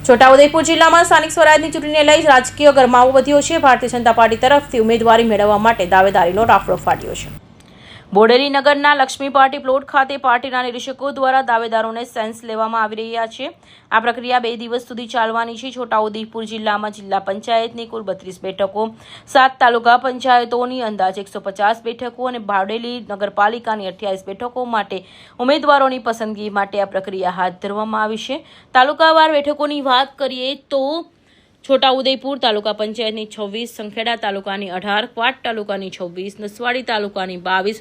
છોટાઉદેપુર જિલ્લામાં સ્થાનિક સ્વરાજની ચૂંટણીને લઈ રાજકીય ગરમાવો વધ્યો છે। ભારતીય જનતા પાર્ટી તરફથી ઉમેદવારી મેળવવા માટે દાવેદારીનો રાફડો ફાટ્યો છે। બોડેલી નગરના લક્ષ્મી પાર્ટી પ્લોટ ખાતે પાર્ટીના નિરીક્ષકો દ્વારા દાવેદારોને સેન્સ લેવામાં આવી રહ્યા છે। આ પ્રક્રિયા 2 દિવસ સુધી ચાલવાની છે। છોટાઉદેપુર જિલ્લામાં જિલ્લા પંચાયતની કુલ 32 બેઠકો, 7 તાલુકા પંચાયતોની અંદાજે 150 બેઠકો અને બોડેલી નગરપાલિકાની 28 બેઠકો માટે ઉમેદવારોની પસંદગી માટે આ પ્રક્રિયા હાથ ધરવામાં આવી છે। તાલુકાવાર બેઠકોની વાત કરીએ તો છોટાઉદેપુર તાલુકા પંચાયતની 26, સંખેડા તાલુકાની 18, ક્વાંટ તાલુકાની 26, નસવાડી તાલુકાની 22,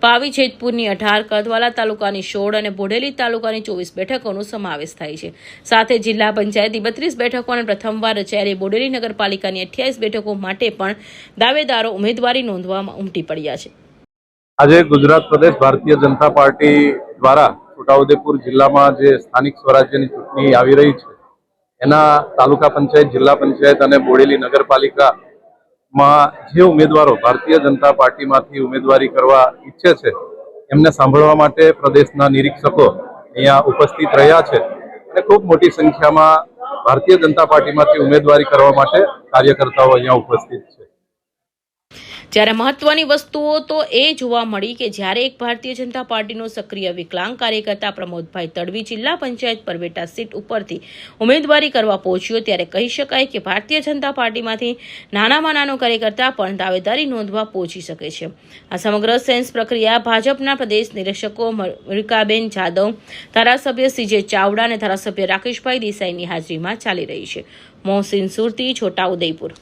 પાવી જેતપુરની 18, કદવાલા તાલુકાની 16 અને બોડેલી તાલુકાની 24 બેઠકોનો સમાવેશ થાય છે। સાથે જિલ્લા પંચાયતની 32 બેઠકો અને પ્રથમવાર રચાયેલી બોડેલી નગરપાલિકાની 28 બેઠકો માટે પણ દાવેદારો ઉમેદવારી નોંધવામાં ઉમટી પડ્યા છે। આજે ગુજરાત પ્રદેશ ભારતીય જનતા પાર્ટી દ્વારા છોટાઉદેપુર જિલ્લામાં જે સ્થાનિક સ્વરાજ્યની ચૂંટણી આવી રહી છે એના તાલુકા પંચાયત, જિલ્લા પંચાયત અને બોડેલી નગરપાલિકામાં જે ઉમેદવારો ભારતીય જનતા પાર્ટીમાંથી ઉમેદવારી કરવા ઈચ્છે છે એમને સાંભળવા માટે પ્રદેશના નિરીક્ષકો અહીંયા ઉપસ્થિત રહ્યા છે અને ખૂબ મોટી સંખ્યામાં ભારતીય જનતા પાર્ટીમાંથી ઉમેદવારી કરવા માટે કાર્યકર્તાઓ અહીંયા ઉપસ્થિત છે। જ્યારે મહત્વની વસ્તુઓ તો એ જોવા મળી કે જ્યારે એક ભારતીય જનતા પાર્ટીનો સક્રિય વિકલાંગ કાર્યકર્તા પ્રમોદભાઈ તડવી જિલ્લા પંચાયત પરબેટા સીટ ઉપરથી ઉમેદવારી કરવા પહોંચ્યો ત્યારે કહી શકાય કે ભારતીય જનતા પાર્ટીમાંથી નાનામાં નાનો કાર્યકર્તા પણ દાવેદારી નોંધવા પહોંચી શકે છે। આ સમગ્ર સેન્સ પ્રક્રિયા ભાજપના પ્રદેશ નિરીક્ષકો મલ્લિકાબેન જાદવ, ધારાસભ્ય સીજે ચાવડા અને ધારાસભ્ય રાકેશભાઈ દેસાઈની હાજરીમાં ચાલી રહી છે। મોહસિન સુરતી, છોટાઉદેપુર।